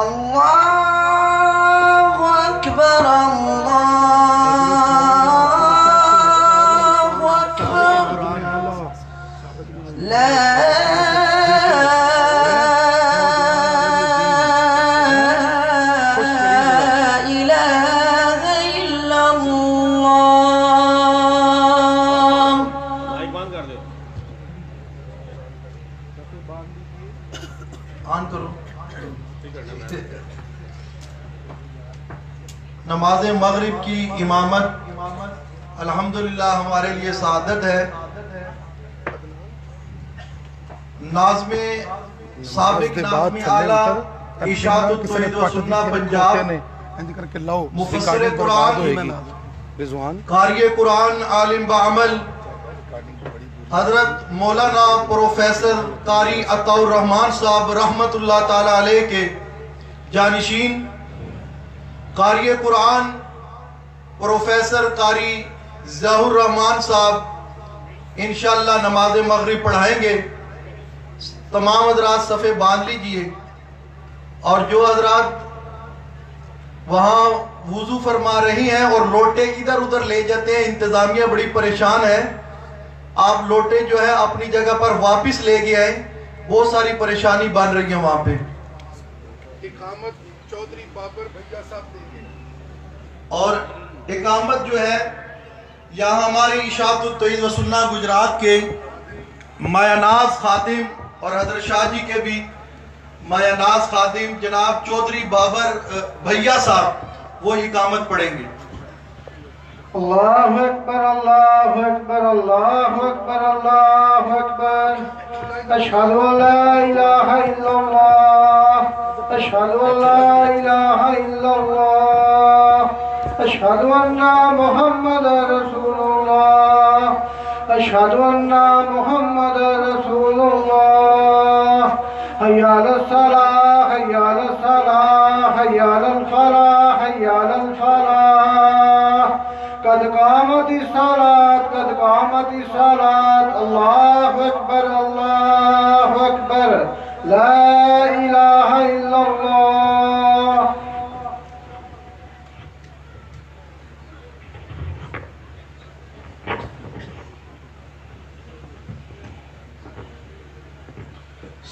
अल्लाहु अकबर, अल्लाहु अकबर, ला इलाहा इल्लल्लाह। ऑन करो। नमाज मगरिब की इमामत अल्हम्दुलिल्लाह हमारे लिए सादत है। नाज़्मे साबिक नाज़्मे आला इशाअतुत तौहीद व सुन्नह पंजाब मुफस्सिर कुरान क़ारी कुरान आलिम बाअमल हजरत मौलाना प्रोफेसर क़ारी अताउर रहमान साहब रहमतुल्लाह ताला अलैह के जानिशीन क़ारी कुरान प्रोफेसर क़ारी ज़हुर रहमान साहब इंशाअल्लाह नमाज मगरिब पढ़ाएंगे। तमाम हजरात सफ़े बांध लीजिए और जो हजरात वहाँ वुज़ू फरमा रही हैं और लोटे इधर उधर ले जाते हैं, इंतज़ामिया बड़ी परेशान है। आप लोटे जो है अपनी जगह पर वापस ले गए आए, बहुत सारी परेशानी बन रही है वहाँ पे। इकामत चौधरी बाबर भैया साहब देंगे और इकामत जो है यहाँ हमारे इशाअतुत तौहीद व सुन्नह गुजरात के मायानाज खादिम और हजरत शाह जी के भी मायानाज खादिम जनाब चौधरी बाबर भैया साहब वो इकामत पढ़ेंगे। अल्लाहु अकबर, अल्लाहु अकबर, अल्लाहु अकबर, अल्लाहु अकबर। अशहदु अन ला इलाहा इल्लल्लाह, अशहदु अन ला इलाहा इल्लल्लाह, अशहदु अन्ना मुहम्मदर रसूलुल्लाह, अशहदु अन्ना मुहम्मदर रसूलुल्लाह। हय्या अलस सलाह, हय्या अलस सलाह, हय्या अलल फलाह, हय्या अलल फलाह। कद कामति सलात, कद कामति सलात। अल्लाहु अकबर, अल्लाहु अकबर, ला इलाहा इल्लल्लाह।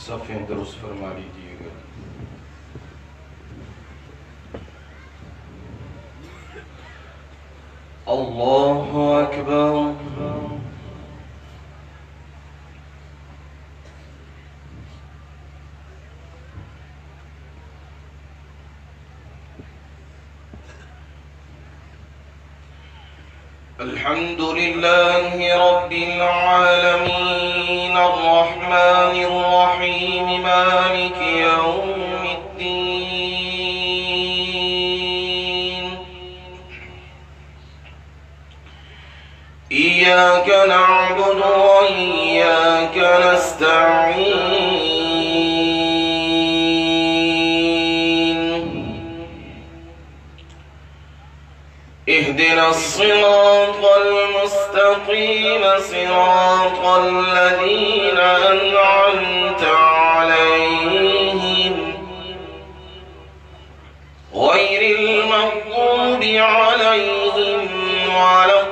सफ़े दुरुस्त फरमा लीजिएगा। अल्लाहु अकबर। अल्हम्दुलिल्लाहि रब्बिल आलमीन अर्रहमानिर रहीम मालिकि यौमिद्दीन। इय्याका नअबुदु व इय्याका नस्तईन। इहदिनस सिरातल मुस्तकीम सिरातल लज़ीना अनअमता अलैहिम गैरिल मग़्दूबि अलैहिम वलद्दाल्लीन।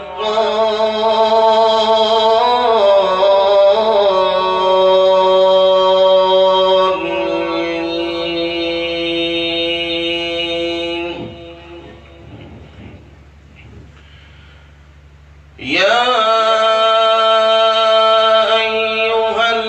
या अय्युहल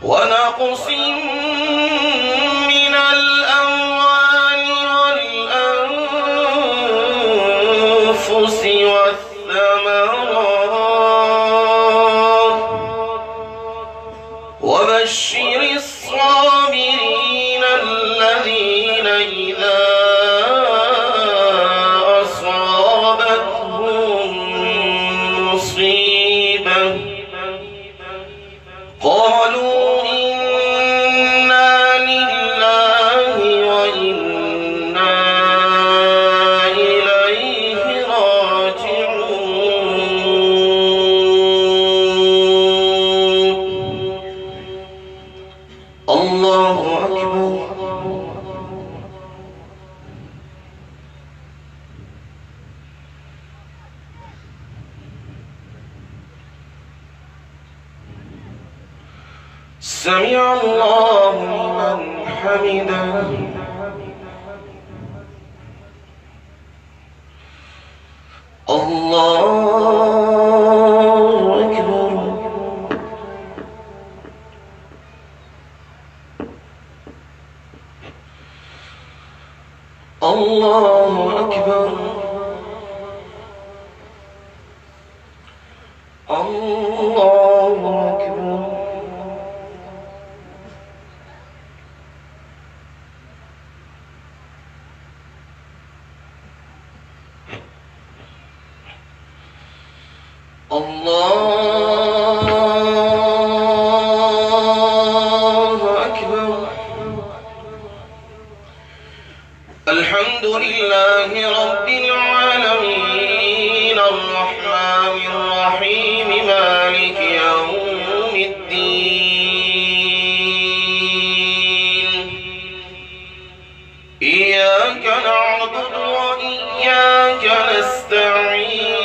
ونقص من الأموال والأنفس والثمرات وبشر الصابرين الذين إذا أصابتهم مصيبة قالوا إنا لله وإنا إليه راجعون. الله أكبر. سمع الله لمن حمده. الله أكبر. الله أكبر. الله أكبر. الله أكبر. الحمد لله رب العالمين الرحمن الرحيم مالك يوم الدين إياك نعبد وإياك نستعين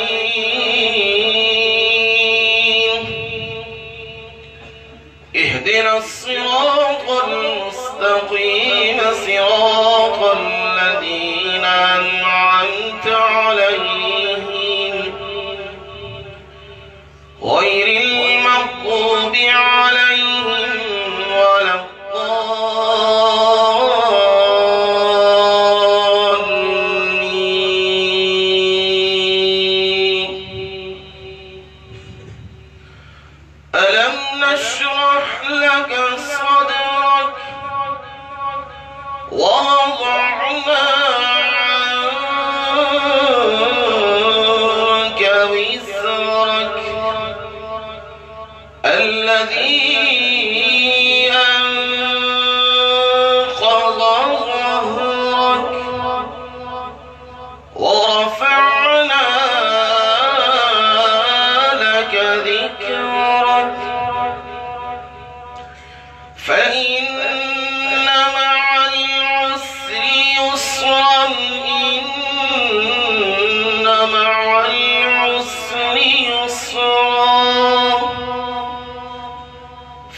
اهدنا الصراط المستقيم صراط الذين أنعمت عليهم غير المغضوب عليهم ولا الضالين. ألم نشرح لك صدرك ووضعنا عنك وزرك الذي أنقض ظهرك ورفعنا لك ذكرك فإن مع العسر يسرا إن مع العسر يسرا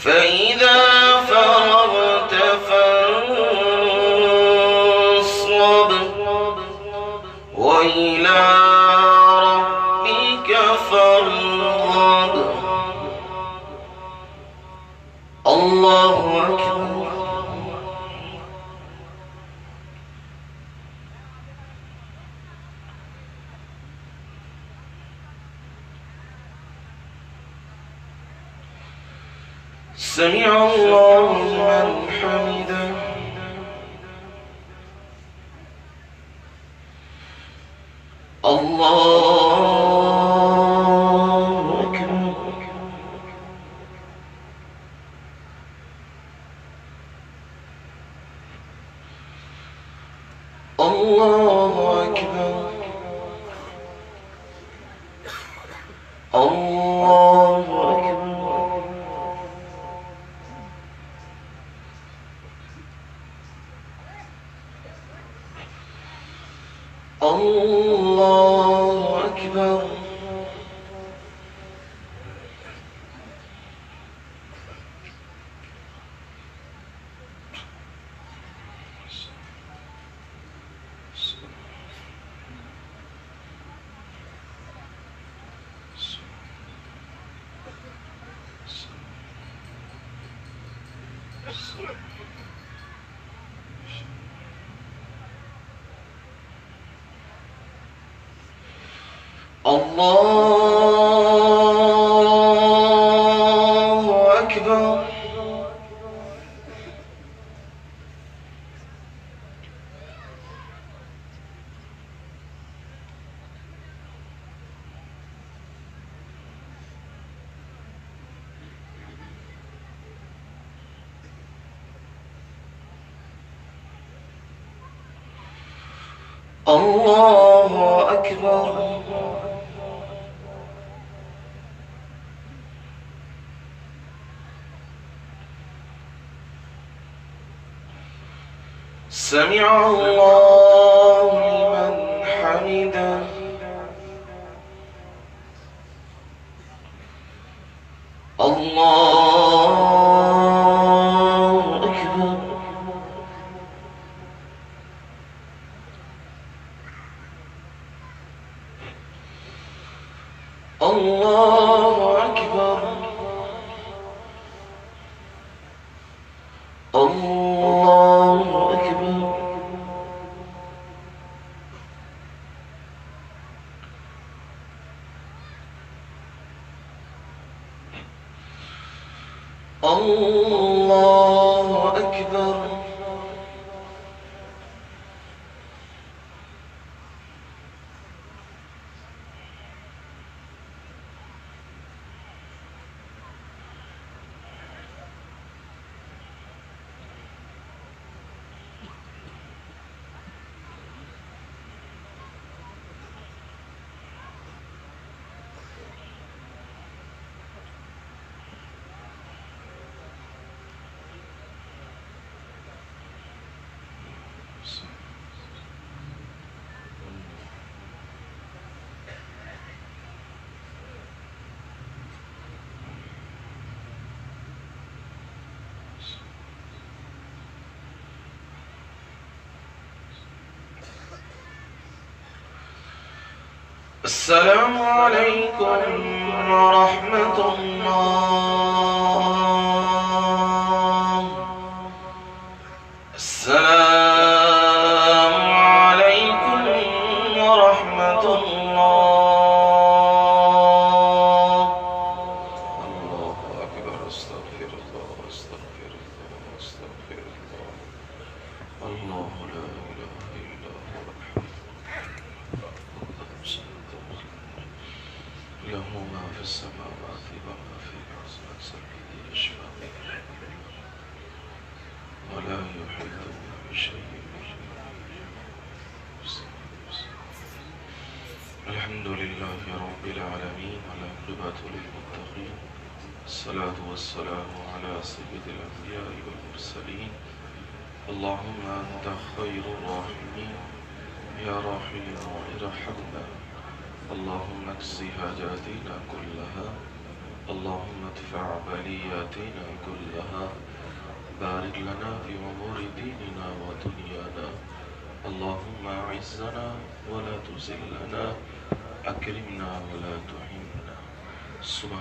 فإذا فرغت فانصب وإلى ربك فارغب. الله أكبر. سمع الله لمن حمده. الله أكبر. الله أكبر. الله أكبر. الله أكبر. الله أكبر. الله أكبر. سمع الله لمن حمده. الله أكبر. الله أكبر. الله أكبر. الله أكبر. السلام عليكم ورحمة الله. السلام عليكم ورحمة الله. الله أكبر. أستغفر الله أستغفر الله أستغفر الله. الله لا إله إلا هو له ما في السماوات وما في الأرض سبحانه يشفع ولا يحيطون بشيء من الحمد لله رب العالمين والعاقبة للمتقين. الصلاة والسلام على سيد الأنبياء والمرسلين. اللهم أنت خير الراحمين يا راحم ارحمنا. اللهم اكس حاجاتنا كلها. اللهم ادفع بلياتنا كلها. بارك لنا في أمور ديننا ودنيانا. اللهم أعزنا ولا تذلنا. أكرمنا ولا تهنا. سبحان